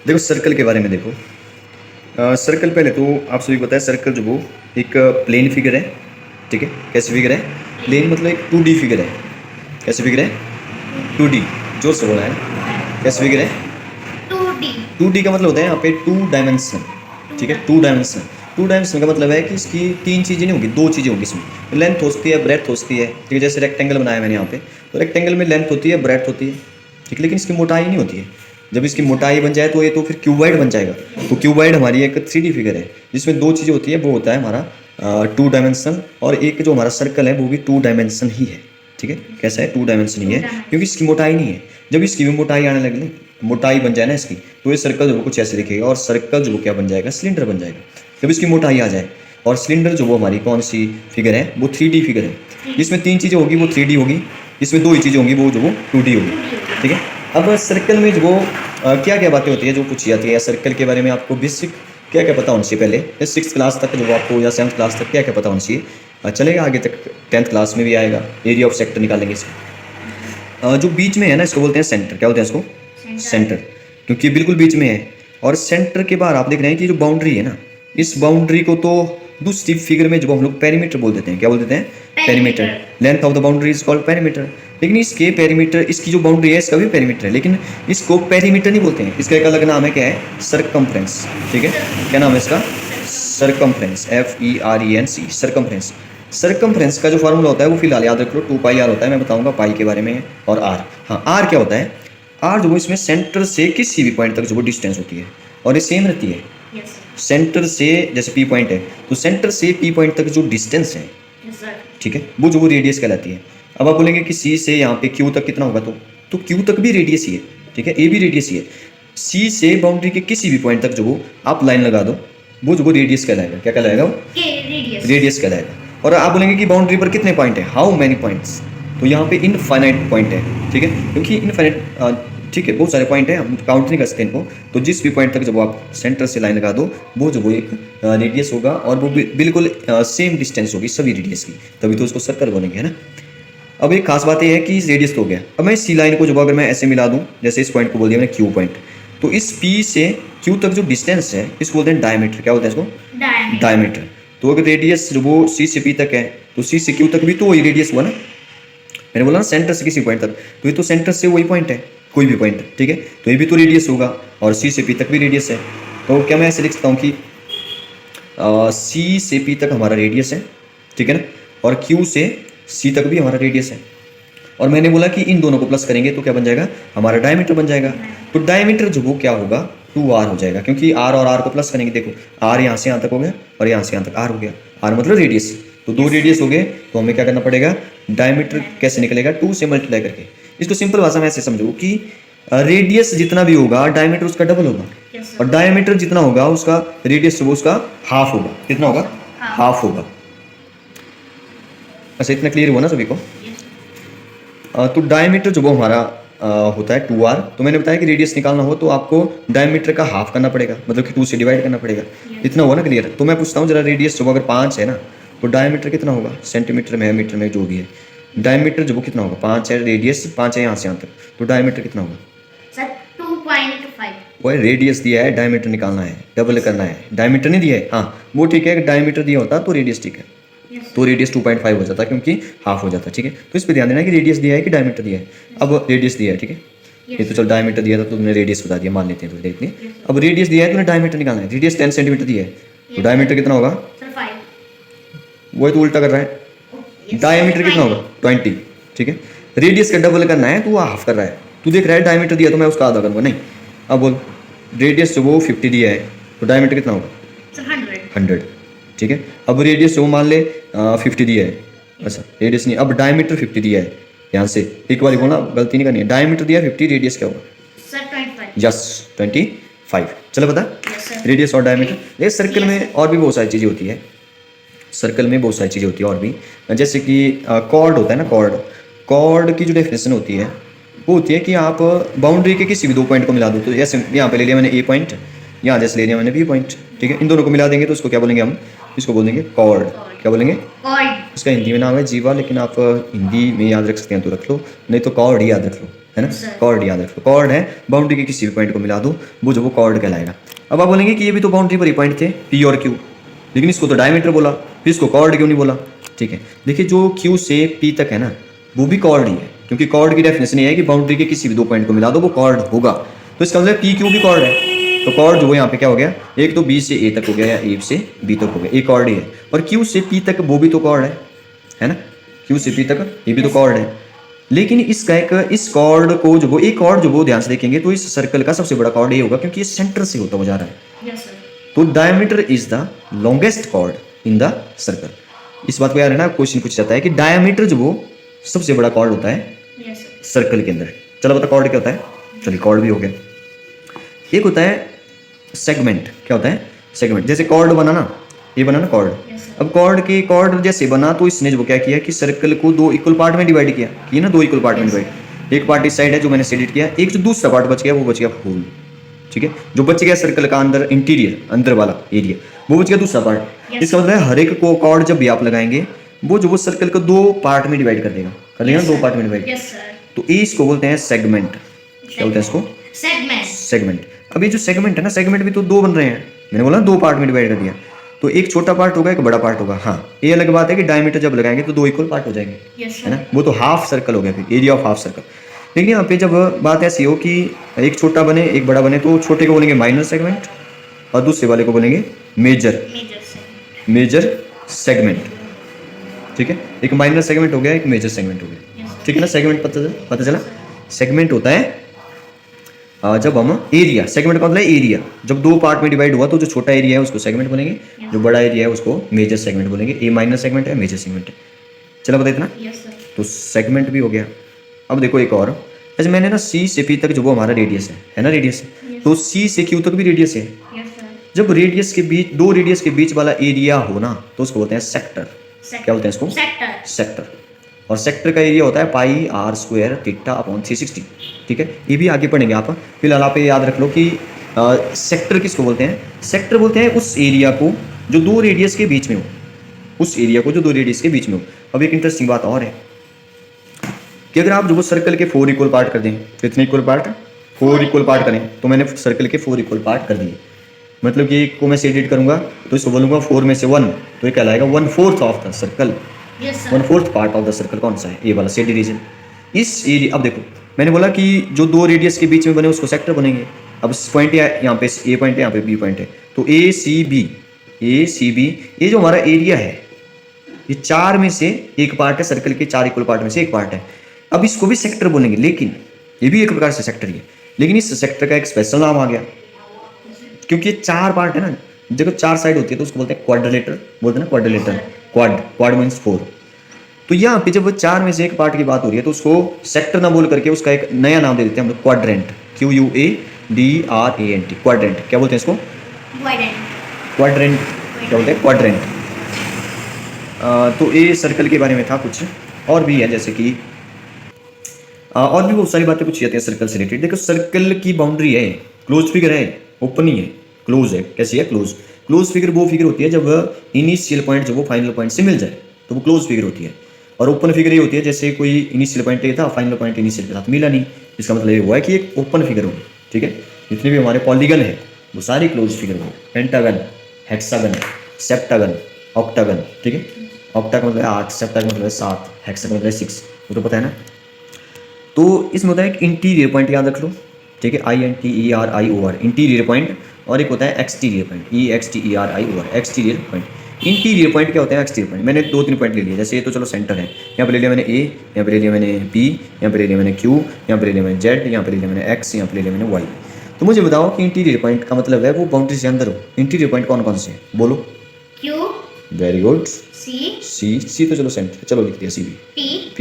देखो सर्कल के बारे में देखो। सर्कल पहले तो आप सभी को पता है सर्कल जो वो एक प्लेन फिगर है, ठीक है। कैसे फिगर है? प्लेन मतलब एक 2D फिगर है। कैसे फिगर है? 2D। जोर से बोला है। कैसे फिगर है? 2D। 2D का मतलब होता है यहाँ पे 2 डायमेंशन, ठीक है। 2 डायमेंशन। 2 डायमेंशन का मतलब है कि इसकी 3 चीज़ें नहीं होगी, 2 चीज़ें होगी इसमें। लेंथ होती है, ब्रेथ होती है, ठीक है। जैसे रेक्टेंगल बनाया मैंने यहाँ पे, तो रेक्टेंगल में लेंथ होती है, ब्रेथ होती है, ठीक है, लेकिन इसकी मोटाई नहीं होती है। जब इसकी मोटाई बन जाए तो ये तो फिर क्यूबॉइड बन जाएगा। तो क्यूबॉइड हमारी एक 3D फिगर है जिसमें 2 चीज़ें होती है। वो होता है हमारा 2 डायमेंशन, और एक जो हमारा सर्कल है वो भी 2 डायमेंशन ही है, ठीक है। कैसा है? 2 डायमेंशन ही है, क्योंकि इसकी मोटाई नहीं है। जब इसकी भी मोटाई आने लगे, मोटाई बन जाए ना इसकी, तो ये सर्कल जो वो कुछ ऐसे दिखेगा, और सर्कल जो वो क्या बन जाएगा? सिलेंडर बन जाएगा। जब इसकी मोटाई आ जाए, और सिलेंडर जो वो हमारी कौन सी फिगर है? वो 3D फिगर है। इसमें 3 चीज़ें होगी वो 3D होगी, इसमें 2 ही चीज़ें होंगी वो जो वो 2D होगी, ठीक है। अब सर्कल में जो वो क्या क्या बातें होती है जो पूछी जाती है, या सर्कल के बारे में आपको बेसिक क्या क्या पता होना चाहिए पहले? 6th क्लास तक जो आपको, या 7th क्लास तक क्या क्या पता होना चाहिए, चलेगा आगे तक 10th क्लास में भी आएगा। एरिया ऑफ सेक्टर निकालेंगे इसको। जो बीच में है ना, इसको बोलते हैं सेंटर। क्या बोलते हैं इसको? सेंटर, क्योंकि बिल्कुल बीच में है। और सेंटर के बाहर आप देख रहे हैं कि जो बाउंड्री है ना, इस बाउंड्री को तो दूसरी फिगर में जो हम लोग पेरीमीटर बोल देते हैं। क्या बोल देते हैं? Perimeter. Length of the boundary is called perimeter. लेकिन इसके पेरीमीटर, इसकी जो बाउंड्री है इसका भी पेरीमीटर है, लेकिन इसको पेरीमीटर नहीं बोलते हैं। इसका एक अलग नाम है। क्या है? सर्कम्फ्रेंस, ठीक है। क्या नाम है इसका? Circumference, FERENC, circumference. सर्कम्फ्रेंस का जो फार्मूला होता है वो फिलहाल याद रख लो, 2πr होता है। मैं बताऊंगा पाई के बारे में, और r। हाँ, r क्या होता है? r जो वो इसमें सेंटर से किसी भी पॉइंट तक जो वो डिस्टेंस होती है, और ये सेम रहती है। सेंटर से, जैसे P पॉइंट है, तो सेंटर से P पॉइंट तक जो डिस्टेंस है, ठीक है, वो जो वो रेडियस कहलाती है। अब आप बोलेंगे कि C से यहाँ पे Q तक कितना होगा, तो Q तक भी रेडियस ही है, ठीक है। A भी रेडियस ही है। C से बाउंड्री के किसी भी पॉइंट तक जो वो आप लाइन लगा दो, वो जो वो रेडियस कहलाएगा। क्या कहलाएगा? वो रेडियस कहलाएगा। और आप बोलेंगे कि बाउंड्री पर कितने पॉइंट है, हाउ मैनी पॉइंट्स, तो यहाँ पे इनफाइनाइट पॉइंट है, ठीक है, क्योंकि इनफाइनाइट, ठीक है, बहुत सारे पॉइंट है, हम काउंट नहीं कर सकते इनको। तो जिस भी पॉइंट तक जब आप सेंटर से लाइन लगा दो, वो जो वो एक रेडियस होगा, और वो बिल्कुल सेम डिस्टेंस होगी सभी रेडियस की, तभी तो उसको सर्कल बोलेंगे, है ना। अब एक खास बात यह है कि रेडियस तो हो गया। अब मैं सी लाइन को जब अगर मैं ऐसे मिला दूं, जैसे इस पॉइंट को बोल दिया मैंने Q पॉइंट, तो इस P से Q तक जो डिस्टेंस है इसको बोलते हैं डायमीटर। क्या बोलते हैं इसको? डायमीटर। तो अगर रेडियस जो वो C से P तक है, तो C से Q तक भी तो वही रेडियस हुआ ना। मैंने बोला ना सेंटर से किसी पॉइंट तक, तो ये तो सेंटर से वही पॉइंट है, कोई भी पॉइंट, ठीक है। तो ये भी तो रेडियस होगा, और C से P तक भी रेडियस है। तो क्या मैं ऐसे लिख सकता हूँ कि C से P तक हमारा रेडियस है, ठीक है ना, और Q से C तक भी हमारा रेडियस है। और मैंने बोला कि इन दोनों को प्लस करेंगे तो क्या बन जाएगा? हमारा डायमीटर बन जाएगा। तो डायमीटर जो वो क्या होगा? 2r हो जाएगा, क्योंकि r और r को प्लस करेंगे। देखो, r यहाँ से यहाँ तक हो गया, और यहाँ से यहाँ तक r हो गया। r मतलब रेडियस, तो 2 रेडियस हो गए, तो हमें क्या करना पड़ेगा? डायमीटर कैसे निकलेगा? 2 से मल्टीप्लाई करके। इसको सिंपल भाषा में ऐसे समझो कि रेडियस जितना भी होगा, डायमीटर उसका डबल होगा, और डायमीटर जितना होगा उसका रेडियस वो उसका हाफ होगा। कितना होगा? हाफ होगा। अच्छा, इतना क्लियर हुआ ना सभी को? तो डायमीटर जो वो हमारा होता है 2r। तो मैंने बताया कि रेडियस निकालना हो तो आपको डायमीटर का हाफ करना पड़ेगा, मतलब कि 2 से डिवाइड करना पड़ेगा। इतना हुआ ना क्लियर? तो मैं पूछता हूँ जरा, रेडियस जो अगर 5 है ना, तो डायमीटर कितना होगा? सेंटीमीटर में है, मीटर में, जो भी है, डायमीटर जो वो कितना होगा? 5 है, रेडियस 5 है यहाँ से यहाँ तक, तो डायमीटर कितना होगा? 2.5। वो रेडियस दिया है, डायमीटर निकालना है, डबल करना है। डायमीटर नहीं दिया है, हाँ वो ठीक है, डायमीटर दिया होता तो रेडियस ठीक है, तो रेडियस 2.5 हो जाता, क्योंकि हाफ हो जाता, ठीक है। तो इस पर ध्यान देना कि रेडियस दिया है कि डायमीटर दिया है। अब रेडियस दिया है, ठीक है, ये तो चल डायमीटर दिया था तो तुमने रेडियस बता दिया, मान लेते हैं, तो देखते हैं। अब रेडियस दिया है, तुमने डायमीटर निकालना है। रेडियस 10 सेंटीमीटर दिया है, तो डायमीटर कितना होगा? वही तो उल्टा कर रहा है। डायमीटर कितना होगा? 20, ठीक है। रेडियस का डबल करना है तो वो हाफ कर रहा है। तू देख रहा है डायमीटर दिया तो मैं उसका आधा करूँगा, नहीं। अब बोल, रेडियस जो वो 50 दिया है, तो डायमीटर कितना होगा? 100, ठीक है। अब रेडियस जो मान ले 50 दिया है, अच्छा रेडियस नहीं, अब डायमीटर 50 दिया है। यहाँ से एक बार बोलना, गलती नहीं करनी है। डायमीटर दिया 50, रेडियस क्या होगा? 25। 25, चलो पता, रेडियस और डायमीटर। ये सर्कल में और भी बहुत सारी चीज़ें होती है, सर्कल में बहुत सारी चीज़ें होती है और भी, जैसे कि कॉर्ड होता है ना, कॉर्ड की जो डेफिनेशन होती है वो होती है कि आप बाउंड्री के किसी भी 2 पॉइंट को मिला दो। तो जैसे यहाँ पे ले लिया मैंने A पॉइंट, यहाँ जैसे ले लिया मैंने B पॉइंट, ठीक है। इन दोनों को मिला देंगे तो इसको क्या बोलेंगे हम? इसको बोलेंगे कॉर्ड। क्या बोलेंगे? इसका हिंदी में नाम है जीवा, लेकिन आप हिंदी में याद रख सकते हैं तो रख लो, नहीं तो कॉर्ड ही याद रख लो, है ना, Sir. कॉर्ड याद रखो, कॉर्ड है, बाउंड्री के किसी भी पॉइंट को मिला दो वो जो वो कॉर्ड कहलाएगा। अब आप बोलेंगे कि ये भी तो बाउंड्री पर ही पॉइंट थे पी और क्यू, लेकिन इसको तो डायमीटर बोला, फिर इसको कॉर्ड क्यों नहीं बोला? ठीक है, देखिए जो क्यू से पी तक है ना वो भी कॉर्ड ही है, क्योंकि कॉर्ड की डेफिनेशन ये है कि बाउंड्री के किसी भी दो पॉइंट को मिला दो वो कॉर्ड होगा। तो इसका मतलब पी क्यू भी कॉर्ड है, तो कॉर्ड जो है यहाँ पे क्या हो गया, एक तो बी से ए तक हो गया या ए से बी तक हो गया, ये कॉर्ड ही है। और क्यू से पी तक वो भी तो कॉर्ड है ना, क्यू से पी तक ये भी तो कॉर्ड है। लेकिन इसका एक इस कॉर्ड को जो वो एक कॉर्ड जो वो ध्यान से देखेंगे तो इस सर्कल का सबसे बड़ा कॉर्ड ये होगा, क्योंकि ये सेंटर से होता हुआ जा रहा है। Yes, sir. तो diameter is the longest chord in the circle. इस बात को याद रखना, क्वेश्चन पूछ जाता है कि डायमीटर जो वो सबसे बड़ा कॉर्ड होता है Yes, sir. सर्कल के अंदर। चलो बता कॉर्ड क्या होता है, चलिए कॉर्ड भी हो गया। एक होता है सेगमेंट, क्या होता है सेगमेंट, जैसे कॉर्ड बना ना, ये बना ना कॉर्ड। Yes, sir. अब कॉर्ड जैसे बना तो इसने जो क्या किया कि सर्कल को दो इक्वल पार्ट में डिवाइड किया, ये ना दो इक्वल पार्ट में Yes. डिवाइड, एक पार्ट इस साइड है जो मैंने सेलेक्ट किया, एक जो दूसरा पार्ट बच गया वो बच गया होल। ठीक है, जो बच गया सर्कल का अंदर इंटीरियर अंदर वाला एरिया वो बच गया दूसरा पार्ट। Yes. इसका मतलब है हर एक को कॉर्ड जब भी आप लगाएंगे वो जो वो सर्कल को दो पार्ट में डिवाइड कर देगा, कर देगा ना Yes, दो sir. पार्ट में डिवाइड। Yes, sir. तो ये इसको बोलते हैं सेगमेंट। क्या बोलते हैं इसको? Segment. सेगमेंट। अब ये जो सेगमेंट है ना, सेगमेंट भी तो दो बन रहे हैं, मैंने बोला दो पार्ट में डिवाइड कर दिया, तो एक छोटा पार्ट होगा एक बड़ा पार्ट होगा। हाँ, ये अलग बात है कि डायमीटर जब लगाएंगे तो दो इक्वल पार्ट हो जाएंगे, Yes, है sir. ना, वो तो हाफ सर्कल हो गया, फिर एरिया ऑफ हाफ सर्कल। लेकिन यहाँ पे जब बात ऐसी हो कि एक छोटा बने एक बड़ा बने तो छोटे को बोलेंगे माइनर सेगमेंट और दूसरे वाले को बोलेंगे major Major segment. Major segment. ठीक है, एक माइनर सेगमेंट हो गया एक मेजर सेगमेंट हो गया। Yes, sir. ठीक है ना, सेगमेंट पता चला। सेगमेंट होता है जब हम एरिया, सेगमेंट का मतलब एरिया, जब दो पार्ट में डिवाइड हुआ तो जो छोटा एरिया है उसको सेगमेंट बोलेंगे, जो बड़ा एरिया है उसको मेजर सेगमेंट बोलेंगे। ए माइनर सेगमेंट है, मेजर सेगमेंट है। चलो बता इतना, Yes, sir. तो सेगमेंट भी हो गया। अब देखो एक और, जैसे मैंने ना सी से पी तक जो वो हमारा रेडियस है ना रेडियस, तो सी से क्यू तक भी रेडियस है। Yes, sir. जब रेडियस के बीच दो रेडियस के बीच वाला एरिया हो ना तो उसको बोलते हैं सेक्टर। क्या बोलते हैं इसको? Sector. सेक्टर। और सेक्टर का एरिया होता है पाई आर स्क्वायर थीटा अपॉन 360। ठीक है, ये भी आगे पढ़ेंगे आप, फिलहाल आप ये याद रख लो कि सेक्टर किसको बोलते हैं? सेक्टर बोलते हैं उस एरिया को जो दो रेडियस के बीच में हो, उस एरिया को जो दो रेडियस के बीच में हो। अब एक इंटरेस्टिंग बात और है कि अगर आप जो वो सर्कल के 4 इक्वल पार्ट कर दें, कितने इक्वल पार्ट? 4 इक्वल पार्ट करें, तो मैंने सर्कल के 4 इक्वल पार्ट कर दिए, मतलब कि एक को मैं से एडिट करूंगा तो इसको बोलूंगा 4 में से 1, तो ये कहलाएगा 1/4 of the circle. Yes, sir. 1/4 part of the circle कौन सा है? ये वाला सेडी रीजन। इस एरिया, अब देखो मैंने बोला कि जो दो रेडियस के बीच में बने उसको सेक्टर बनेंगे। अब पॉइंट है यहाँ पे ए पॉइंट है, यहाँ पे बी पॉइंट है, तो ए सी बी ये जो हमारा एरिया है ये 4 में से एक पार्ट है, सर्कल के 4 इक्वल पार्ट में से एक पार्ट है। अब इसको भी सेक्टर बोलेंगे, लेकिन ये भी एक प्रकार से सेक्टर ही है, लेकिन इस सेक्टर का एक स्पेशल नाम आ गया क्योंकि ये 4 पार्ट है ना, देखो 4 साइड होती है तो उसको बोलते हैं क्वाड्रिलेटर, बोलते हैं ना क्वाड्रिलेटर, क्वाड मीन्स 4। तो यहाँ पे जब वो 4 में से एक पार्ट की बात हो रही है तो उसको सेक्टर ना बोल करके उसका एक नया नाम दे देते हैं हम लोग, क्वाड्रेंट। QUADRANT, quadrant. क्या बोलते हैं इसको? Quadrant. क्वाड्रेंट। क्या बोलते हैं? क्वाड्रेंट। तो ये सर्कल के बारे में था कुछ, और भी है जैसे कि और भी बहुत सारी बातें पूछी जाती हैं सर्कल से रिलेटेड। देखो सर्कल की बाउंड्री है, क्लोज फिगर है, ओपन ही है, क्लोज है। कैसी है? क्लोज। क्लोज फिगर वो फिगर होती है जब इनिशियल पॉइंट जो वो फाइनल पॉइंट से मिल जाए तो वो क्लोज फिगर होती है। और ओपन फिगर ये होती है जैसे कोई इनिशियल पॉइंट ये था, फाइनल पॉइंट इनिशियल के साथ मिला नहीं, इसका मतलब ये हुआ है कि एक ओपन फिगर होगी। ठीक है, जितने भी हमारे पॉलीगन है वो सारी क्लोज फिगर हो, पेंटागन, हेक्सागन, सेप्टागन, ऑक्टागन। ठीक है, ऑक्टा का मतलब 8, सेप्टा का मतलब 7, हेक्सा का मतलब 6, वो तो पता है ना। तो इसमें होता है एक इंटीरियर पॉइंट, याद रख लो। ठीक है, INTERIOR इंटीरियर पॉइंट, और एक होता है exterior point, EXTERIOR exterior point. Interior point क्या होता है? एक्सटीरियर पॉइंट मैंने 2-3 पॉइंट ले लिए, जैसे ये तो चलो सेंटर है, यहाँ पर ले लिया मैंने A, यहाँ पर ले लिया मैंने B, यहाँ पर ले लिया मैंने Q, यहाँ पर ले लिया मैंने Z, यहाँ पर ले लिया मैंने X, यहाँ पर ले लिया मैंने Y। तो मुझे बताओ कि इंटीरियर पॉइंट का मतलब है वो बाउंड्री से अंदर हो। इंटीरियर पॉइंट कौन कौन से हैं? बोलो। Q. Very good. C. सी तो चलो सेंटर, चलो लिख दिया C भी। P. P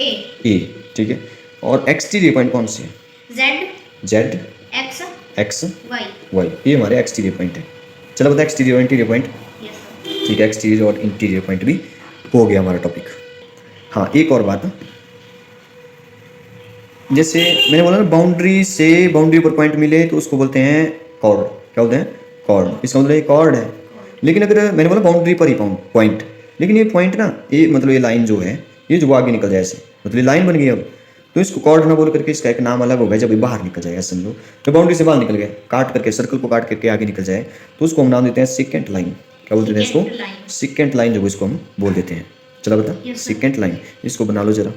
A. A। ठीक है, और एक्सटीरियर पॉइंट कौन से हैं? Z. Z X. X Y. Y, ये हमारे एक्सटीरियर पॉइंट है। चलो बता एक्सटीरियर और इंटीरियर पॉइंट। Yes, sir. ठीक है, एक्सटीरियर और इंटीरियर पॉइंट भी हो गया हमारा टॉपिक। हाँ, एक और बात, जैसे मैंने बोला ना बाउंड्री से बाउंड्री पर पॉइंट मिले तो उसको बोलते हैं कॉर्ड। क्या बोलते हैं? कॉर्ड। इसका मतलब ये कॉर्ड है। लेकिन अगर मैंने बोला बाउंड्री पर ही पॉइंट, लेकिन ये पॉइंट ना, ये मतलब ये लाइन जो है, ये जो आगे निकल जाए ऐसे, मतलब ये लाइन बन गई अब, तो इसको कॉर्ड ना बोल करके इसका एक नाम अलग होगा जब ये बाहर निकल जाएगा, समझो तो बाउंड्री से बाहर निकल गया, काट करके सर्कल को काट करके आगे निकल जाए तो उसको हम नाम देते हैं सेकेंड लाइन। क्या बोलते हैं इसको? Secant line. सेकेंड लाइन जो इसको हम बोल देते हैं। चलो बता, Yes, sir. सेकेंड लाइन, इसको बना लो जरा।